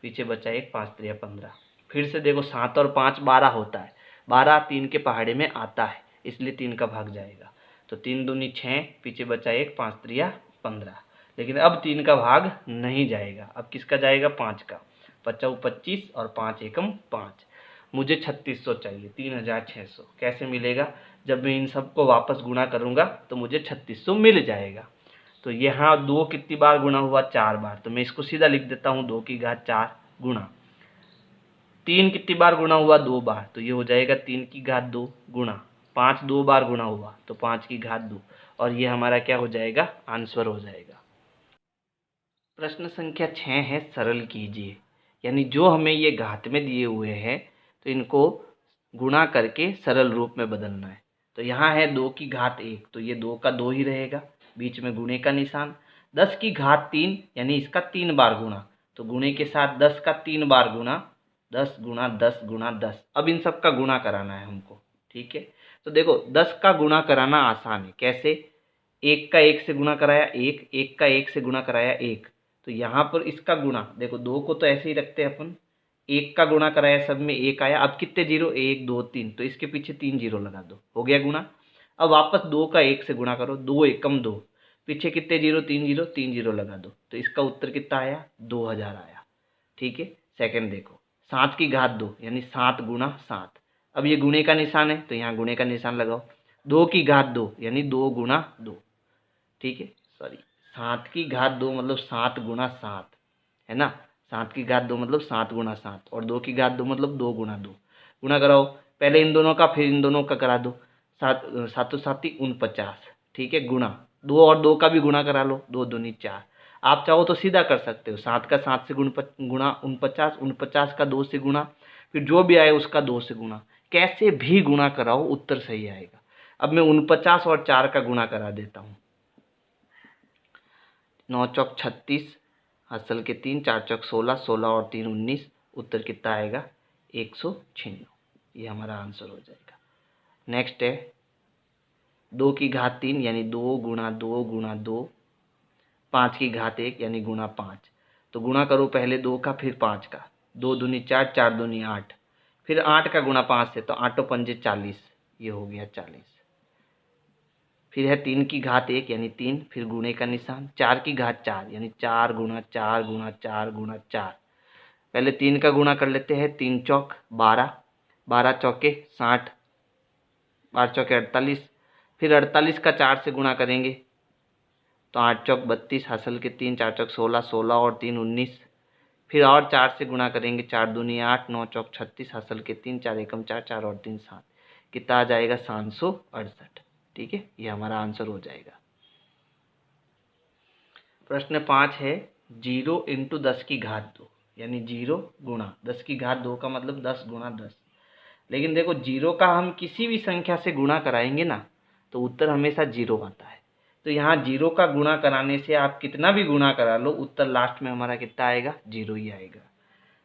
पीछे बचा 1, 5 त्रिया 15। फिर से देखो 7 और 5 12 होता है, 12 3 के पहाड़े में आता है, इसलिए 3 का भाग जाएगा। तो 3 दूनी 6, पीछे बचा 1, 5 त्रिया 15। लेकिन अब 3 का भाग नहीं जाएगा, अब किसका जाएगा? 5 का। 5 25 और 5 एकम 5। मुझे 3600 चाहिए, 3600 कैसे मिलेगा? जब मैं इन सबको वापस गुणा करूंगा तो मुझे 3600 मिल जाएगा। तो यहाँ 2 कितनी बार गुणा हुआ? 4 बार, तो मैं इसको सीधा लिख देता हूँ 2 की घात 4 गुणा। 3 कितनी बार गुणा हुआ? 2 बार, तो ये हो जाएगा 3 की घात 2 गुणा। 5 2 बार गुणा हुआ तो 5 की घात 2, और ये हमारा क्या हो जाएगा? आंसर हो जाएगा। प्रश्न संख्या 6 है, सरल कीजिए। यानी जो हमें ये घात में दिए हुए हैं तो इनको गुणा करके सरल रूप में बदलना है। तो यहाँ है 2 की घात 1, तो ये 2 का 2 ही रहेगा, बीच में गुणे का निशान। 10 की घात 3, यानी इसका 3 बार गुणा, तो गुणे के साथ 10 का 3 बार गुणा, 10 गुणा 10 गुणा 10। अब इन सब का गुणा कराना है हमको, ठीक है। तो देखो 10 का गुणा कराना आसान है, कैसे? 1 का 1 से गुणा कराया 1, 1 का 1 से गुणा कराया 1। तो यहाँ पर इसका गुणा देखो, 2 को तो ऐसे ही रखते हैं अपन, 1 का गुणा कराया, सब में 1 आया। अब कितने 0? 1 2 3, तो इसके पीछे 3 0 लगा दो, हो गया गुणा। अब वापस 2 का 1 से गुणा करो, 2 एकम 2, पीछे कितने 0? 3 0, 3 0 लगा दो, तो इसका उत्तर कितना आया? 2000 आया, ठीक है। सेकंड देखो 7 की घात 2, यानी 7 गुणा 7। अब ये गुणे का निशान है तो यहाँ गुणे का निशान लगाओ। 2 की घात 2, यानी 2 गुणा 2, ठीक है। सॉरी, 7 की घात 2 मतलब 7 गुणा 7, है ना। 7 की घात 2 मतलब 7 गुणा 7, और 2 की घात 2 मतलब 2 गुणा 2। गुणा कराओ, पहले इन दोनों का फिर इन दोनों का करा दो। 7 7 7 49, ठीक है, गुणा 2 और 2 का भी गुणा करा लो, 2 दूनी 4। आप चाहो तो सीधा कर सकते हो, 7 का 7 से गुणा 49, 49 का 2 से गुणा, फिर जो भी आए उसका 2 से गुणा। कैसे भी गुणा कराओ उत्तर सही आएगा। अब मैं 49 और 4 का गुणा करा देता हूँ। 9 चौक 36, असल के 3, 4 चौक 16, 16 और 3 19, उत्तर कितना आएगा? 196। ये हमारा आंसर हो जाएगा। नेक्स्ट है 2 की घात 3, यानी 2 गुणा 2 गुणा 2। 5 की घात 1, यानी गुणा 5। तो गुणा करो पहले 2 का फिर 5 का, 2 दूनी 4, 4 दूनी 8, फिर 8 का गुणा 5 से, तो 8 पंजे 40, ये हो गया 40। फिर है 3 की घात 1, यानी 3, फिर गुणे का निशान। 4 की घात 4, यानी 4 गुणा 4 गुणा 4 गुणा 4। पहले 3 का गुणा कर लेते हैं, 3 चौक 12, 12 चौके 60, 12 चौके 48, फिर 48 का 4 से गुणा करेंगे, तो 8 चौक 32 हासिल के 3, 4 चौक 16, 16 और 3 19, फिर और 4 से गुणा करेंगे, 4 दूनी 8, 9 चौक 36 हासिल के 3, 4 एकम 4, 4 और 3 7, कितना आ जाएगा 768। ठीक है, ये हमारा आंसर हो जाएगा। प्रश्न 5 है 0 इंटू 10 की घात 2, यानी 0 गुणा 10 की घात 2 का मतलब 10 गुणा 10। लेकिन देखो 0 का हम किसी भी संख्या से गुणा कराएंगे ना तो उत्तर हमेशा 0 आता है। तो यहाँ 0 का गुणा कराने से आप कितना भी गुणा करा लो, उत्तर लास्ट में हमारा कितना आएगा, 0 ही आएगा।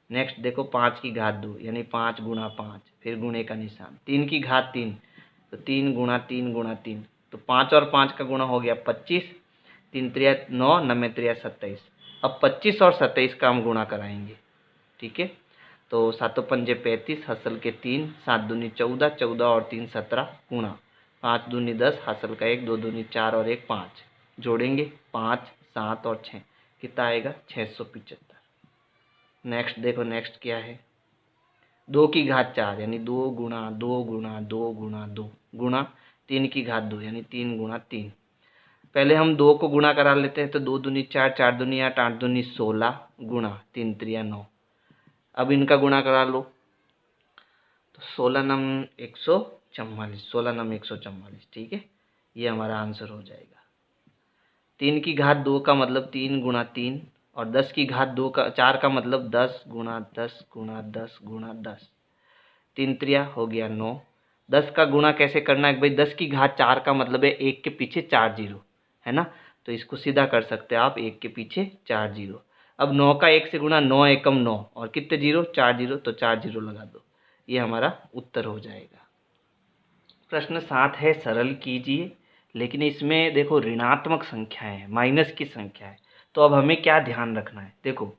नेक्स्ट देखो 5 की घात 2, यानी 5 गुणा 5, फिर गुणे का निशान। 3 की घात 3, तो 3 गुणा 3 गुणा 3, तो 5 और 5 का गुणा हो गया 25, 3 त्रिया 9, 9 त्रिया 27। अब 25 और 27 का हम गुणा कराएंगे। ठीक है, तो 7 पंजे 35 हासिल के 3, 7 दूनी 14, 14 और 3 17 गुणा 5 दूनी 10 हासिल का 1, 2 दूनी 4 और 1 5, जोड़ेंगे 5 7 और 6, कितना आएगा 675। नेक्स्ट देखो नेक्स्ट क्या है, 2 की घात 4, यानी 2 गुणा 2 गुणा 2 गुणा 2 गुणा 3 की घात 2, यानी 3 गुणा 3। पहले हम 2 को गुणा करा लेते हैं, तो 2 दूनी 4, 4 दूनी 8, 8 दूनी 16 गुणा 3 त्रिया 9। अब इनका गुणा करा लो, तो 16 नम 144, 16 नम 144। ठीक है, ये हमारा आंसर हो जाएगा। 3 की घात 2 का मतलब 3 गुणा 3, और 10 की घात 2 का 4 का मतलब 10 गुणा 10 गुणा 10 गुणा 10, 3 त्रिया हो गया 9। 10 का गुणा कैसे करना है भाई, 10 की घात 4 का मतलब है 1 के पीछे 4 जीरो, है ना, तो इसको सीधा कर सकते हैं आप, 1 के पीछे 4 जीरो। अब 9 का 1 से गुणा, 9 एकम 9, और कितने जीरो 4 जीरो, तो 4 जीरो लगा दो, ये हमारा उत्तर हो जाएगा। प्रश्न 7 है सरल कीजिए, लेकिन इसमें देखो ऋणात्मक संख्याएं हैं, माइनस की संख्या है। तो अब हमें क्या ध्यान रखना है, देखो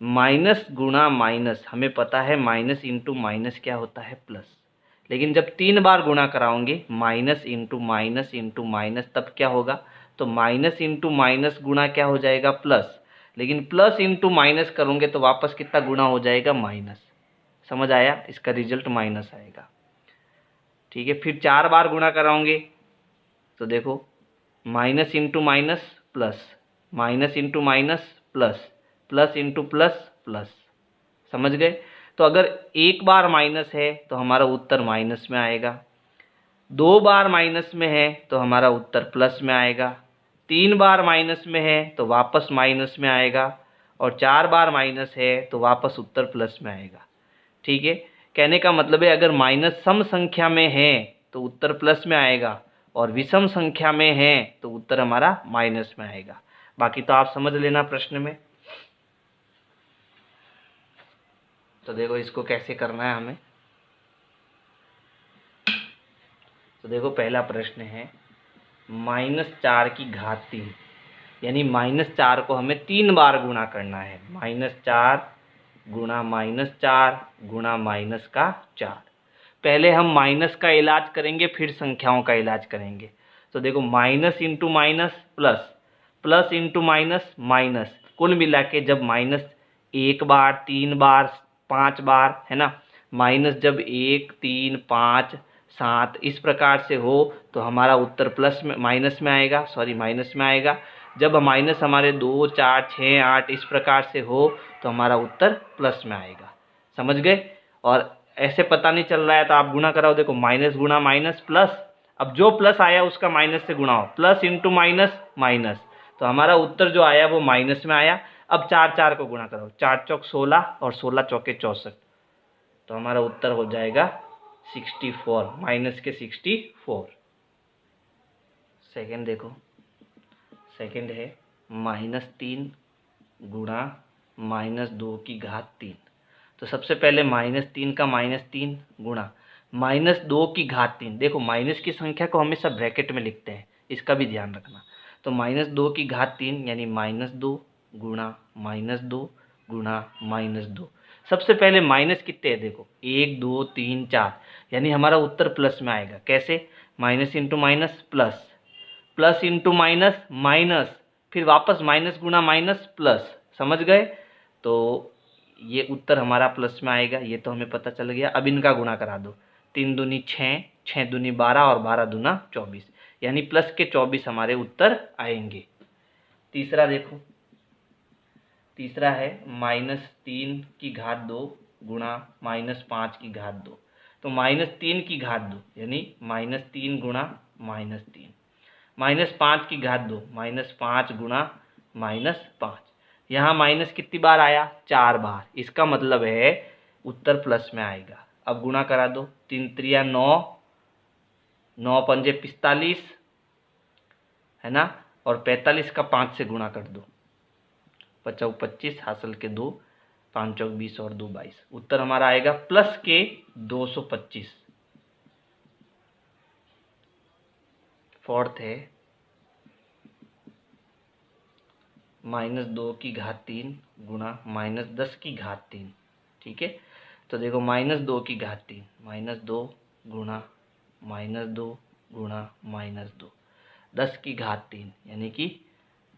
माइनस गुणा माइनस, हमें पता है माइनस इंटू माइनस क्या होता है, प्लस। लेकिन जब 3 बार गुणा कराओगे माइनस इंटू माइनस, तब क्या होगा, तो माइनस इंटू माइनस गुणा क्या हो जाएगा, प्लस। लेकिन प्लस इंटू माइनस करोगे तो वापस कितना गुणा हो जाएगा, माइनस। समझ आया, इसका रिजल्ट माइनस आएगा। ठीक है, फिर 4 बार गुणा कराओगे तो देखो minus into minus plus, minus into minus plus, plus into plus plus. समझ गए, तो अगर 1 बार माइनस है तो हमारा उत्तर माइनस में आएगा, 2 बार माइनस में है तो हमारा उत्तर प्लस में आएगा, 3 बार माइनस में है तो वापस माइनस में आएगा, और 4 बार माइनस है तो वापस उत्तर प्लस में आएगा। ठीक है, कहने का मतलब है अगर माइनस सम संख्या में है तो उत्तर प्लस में आएगा, और विषम संख्या में है तो उत्तर हमारा माइनस में आएगा। बाकी तो आप समझ लेना प्रश्न में। तो देखो इसको कैसे करना है हमें, तो देखो पहला प्रश्न है -4 की घात 3, यानी -4 को हमें 3 बार गुणा करना है, -4 गुणा -4 गुणा माइनस का 4। पहले हम माइनस का इलाज करेंगे, फिर संख्याओं का इलाज करेंगे। तो देखो minus into minus plus, plus into minus minus, कुल मिला के जब माइनस 1 बार 3 बार 5 बार, है ना, माइनस जब 1 3 5 7 इस प्रकार से हो तो हमारा उत्तर प्लस में माइनस में आएगा, सॉरी माइनस में आएगा। जब माइनस हमारे 2 4 6 8 इस प्रकार से हो तो हमारा उत्तर प्लस में आएगा। समझ गए, और ऐसे पता नहीं चल रहा है तो आप गुणा कराओ, देखो माइनस गुणा माइनस प्लस, अब जो प्लस आया उसका माइनस से गुणा हो, प्लस इंटू माइनस माइनस, तो हमारा उत्तर जो आया वो माइनस में आया। अब 4 4 को गुणा करो, 4 चौक 16 और 16 चौके 64, तो हमारा उत्तर हो जाएगा 64, माइनस के 64। सेकेंड देखो, सेकेंड है -3 गुणा -2 की घात 3। तो सबसे पहले -3 का -3 गुणा -2 की घात 3। देखो माइनस की संख्या को हमेशा ब्रैकेट में लिखते हैं, इसका भी ध्यान रखना। तो -2 की घात 3 यानी -2 गुणा -2 गुणा -2। सबसे पहले माइनस कितने हैं, देखो 1 2 3 4, यानी हमारा उत्तर प्लस में आएगा। कैसे, minus into minus plus, plus into minus minus, फिर वापस माइनस गुणा माइनस प्लस। समझ गए, तो ये उत्तर हमारा प्लस में आएगा, ये तो हमें पता चल गया। अब इनका गुणा करा दो, 3 दूनी 6, 6 दूनी 12 और 12 दूना 24, यानी प्लस के 24 हमारे उत्तर आएंगे। तीसरा देखो, तीसरा है -3 की घात 2 गुणा -5 की घात 2। तो -3 की घात 2 यानी -3 गुणा -3, -5 की घात 2 -5 गुणा -5। यहाँ माइनस कितनी बार आया? 4 बार। इसका मतलब है उत्तर प्लस में आएगा। अब गुणा करा दो, 3 त्रिया 9, 9 पंजे 45 है ना, और 45 का 5 से गुणा कर दो, 5 25 हासिल के 2, 5 चौक 20 और 2 22। उत्तर हमारा आएगा प्लस के 225। फोर्थ है -2 की घात 3 गुणा -10 की घात 3। ठीक है, तो देखो -2 की घात 3, -2 गुणा -2 गुणा -2, 10 की घात 3 यानी कि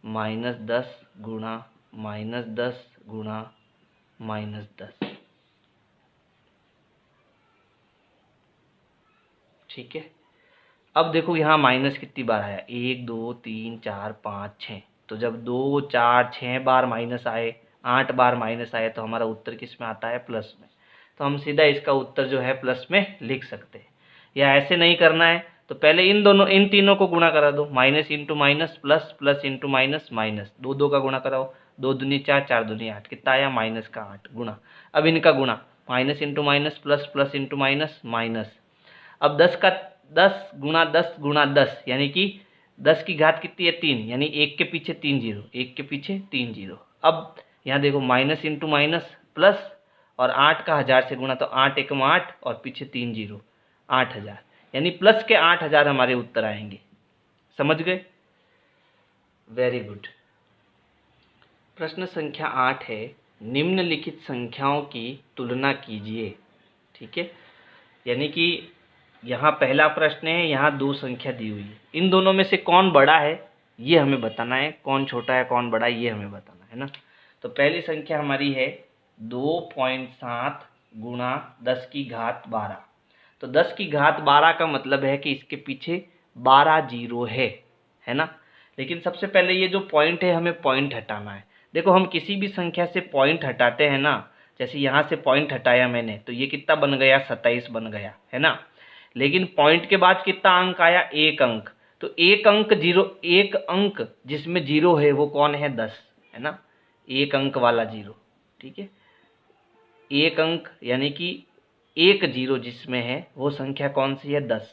-10 गुणा -10 गुणा -10। ठीक है, अब देखो यहाँ माइनस कितनी बार आया? 1 2 3 4 5 6। तो जब 2 4 6 बार माइनस आए, 8 बार माइनस आए, तो हमारा उत्तर किस में आता है? प्लस में। तो हम सीधा इसका उत्तर जो है प्लस में लिख सकते हैं। या ऐसे नहीं करना है तो पहले इन तीनों को गुणा करा दो, minus into minus plus, plus into minus minus, 2 2 का गुणा कराओ, 2 दूनी 4 4 दूनी 8, कितना आया? माइनस का 8 गुणा। अब इनका गुणा, minus into minus plus, plus into minus minus. अब 10 गुणा 10 गुणा 10 यानी कि 10 की घात कितनी है? 3, यानी 1 के पीछे 3 जीरो, 1 के पीछे 3 जीरो। अब यहाँ देखो माइनस इंटू माइनस प्लस, और 8 का 1000 से गुणा, तो 8 एकम 8 और पीछे 3 जीरो, 8000, यानी प्लस के 8000 हमारे उत्तर आएंगे। समझ गए? Very good. प्रश्न संख्या 8 है, निम्नलिखित संख्याओं की तुलना कीजिए। ठीक है, यानी कि यहाँ पहला प्रश्न है, यहाँ 2 संख्या दी हुई है, इन दोनों में से कौन बड़ा है ये हमें बताना है, कौन छोटा है कौन बड़ा है ये हमें बताना है ना। तो पहली संख्या हमारी है 2.7 गुणा 10 की घात 12। तो 10 की घात 12 का मतलब है कि इसके पीछे 12 जीरो है ना। लेकिन सबसे पहले ये जो पॉइंट है हमें पॉइंट हटाना है। देखो हम किसी भी संख्या से पॉइंट हटाते हैं ना, जैसे यहाँ से पॉइंट हटाया मैंने तो ये कितना बन गया? 27 बन गया है ना। लेकिन पॉइंट के बाद कितना अंक आया? 1 अंक। तो एक अंक जिसमें जीरो है वो कौन है? 10 है ना, 1 अंक वाला जीरो। ठीक है, 1 अंक यानी कि 1 जीरो जिसमें है वो संख्या कौन सी है? 10।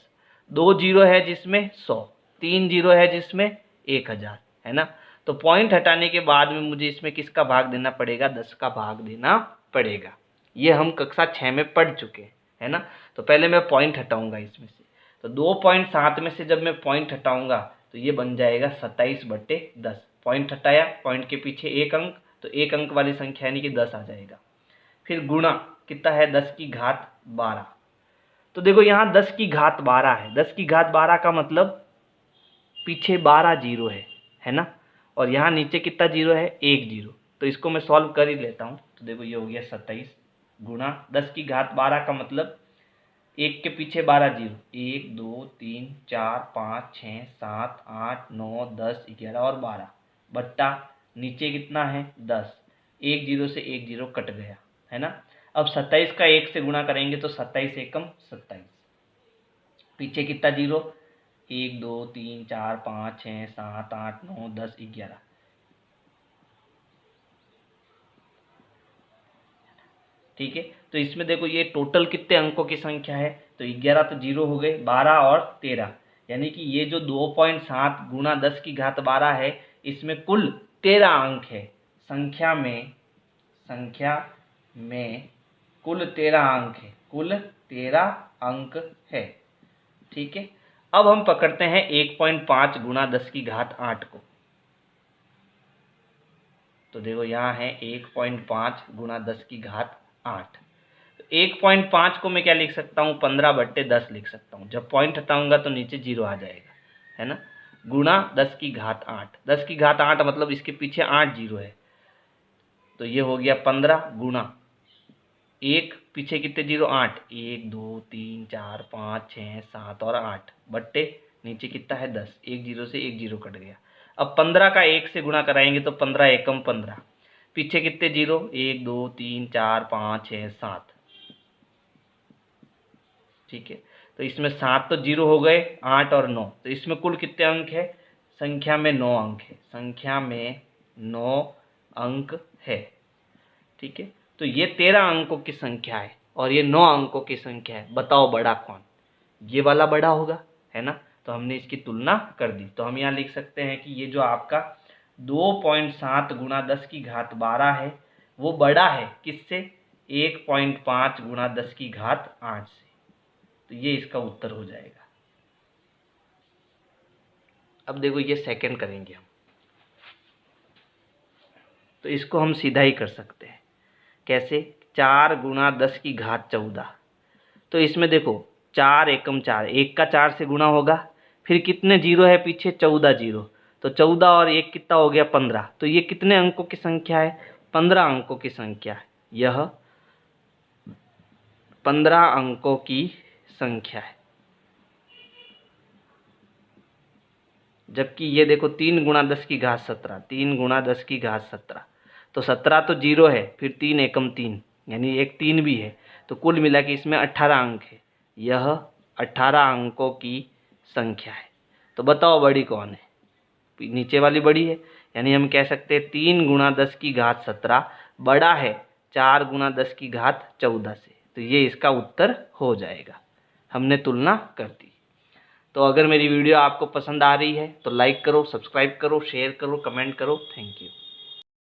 2 जीरो है जिसमें 100, 3 जीरो है जिसमें 1000 है ना। तो पॉइंट हटाने के बाद में मुझे इसमें किसका भाग देना पड़ेगा? 10 का भाग देना पड़ेगा। ये हम कक्षा 6 में पढ़ चुके हैं है ना। तो पहले मैं पॉइंट हटाऊंगा इसमें से, तो 2.7 में से जब मैं पॉइंट हटाऊंगा तो ये बन जाएगा 27/10। पॉइंट हटाया, पॉइंट के पीछे 1 अंक, तो 1 अंक वाली संख्या यानी कि 10 आ जाएगा। फिर गुणा कितना है? 10 की घात 12। तो देखो यहाँ 10 की घात 12 है, 10 की घात 12 का मतलब पीछे 12 जीरो है ना। और यहाँ नीचे कितना जीरो है? 1 जीरो। तो इसको मैं सॉल्व कर ही लेता हूँ। तो देखो ये हो गया 27 गुणा 10 की घात 12 का मतलब 1 के पीछे 12 जीरो, 1 2 3 4 5 6 7 8 9 10 11 और 12 बट्टा नीचे कितना है? 10। 1 जीरो से 1 जीरो कट गया है ना। अब 27 का 1 से गुणा करेंगे तो 27 एकम 27, पीछे कितना जीरो? 1 2 3 4 5 6 7 8 9 10 11। ठीक है, तो इसमें देखो ये टोटल कितने अंकों की संख्या है? तो 11 तो जीरो हो गए, 12 और 13, यानी कि ये जो 2.7 गुणा 10 की घात 12 है इसमें कुल 13 अंक है। संख्या में कुल 13 अंक है, कुल 13 अंक है। ठीक है, अब हम पकड़ते हैं 1.5 गुणा 10 की घात 8 को। तो देखो यहाँ है 1.5 गुणा 10 की घात 8। तो 1.5 को मैं क्या लिख सकता हूँ? 15/10 लिख सकता हूँ। जब पॉइंट हटाऊंगा तो नीचे जीरो आ जाएगा है ना। गुणा 10 की घात 8, 10 की घात 8 मतलब इसके पीछे 8 जीरो है, तो ये हो गया 15 गुणा 1 पीछे कितने जीरो? 8, 1 2 3 4 5 6 7 और 8 बट्टे नीचे कितना है? 10, 1 जीरो से 1 जीरो कट गया। अब 15 का 1 से गुणा कराएंगे तो 15 एकम 15, पीछे कितने जीरो, 1 2 3 4 5 6 7, ठीक है। तो इसमें 7 तो जीरो हो गए, 8 और 9, तो इसमें कुल कितने अंक है, संख्या में 9 अंक है, संख्या में 9 अंक है, ठीक है। तो ये 13 अंकों की संख्या है और ये 9 अंकों की संख्या है, बताओ बड़ा कौन, ये वाला बड़ा होगा, है ना। तो हमने इसकी तुलना कर दी, तो हम यहाँ लिख सकते हैं कि ये जो आपका 2.7 गुणा 10 की घात 12 है वो बड़ा है किससे, 1.5 गुणा 10 की घात 8 से। तो ये इसका उत्तर हो जाएगा। अब देखो ये सेकंड करेंगे हम, तो इसको हम सीधा ही कर सकते हैं। कैसे, 4 गुणा 10 की घात 14, तो इसमें देखो 4 एकम 4, 1 का 4 से गुणा होगा, फिर कितने जीरो है पीछे, 14 जीरो, तो 14 और 1 कितना हो गया 15, तो ये कितने अंकों की संख्या है, 15 अंकों की संख्या है, यह 15 अंकों की संख्या है। जबकि ये देखो 3 गुणा 10 की घात 17, 3 गुणा 10 की घात 17, तो 17 तो जीरो है, फिर 3 एकम 3 यानी एक 3 भी है, तो कुल मिला के इसमें 18 अंक है, यह 18 अंकों की संख्या है। तो बताओ बड़ी कौन है, नीचे वाली बड़ी है, यानी हम कह सकते हैं 3 गुणा 10 की घात 17 बड़ा है 4 गुणा 10 की घात 14 से, तो ये इसका उत्तर हो जाएगा। हमने तुलना कर दी। तो अगर मेरी वीडियो आपको पसंद आ रही है तो लाइक करो, सब्सक्राइब करो, शेयर करो, कमेंट करो। Thank you.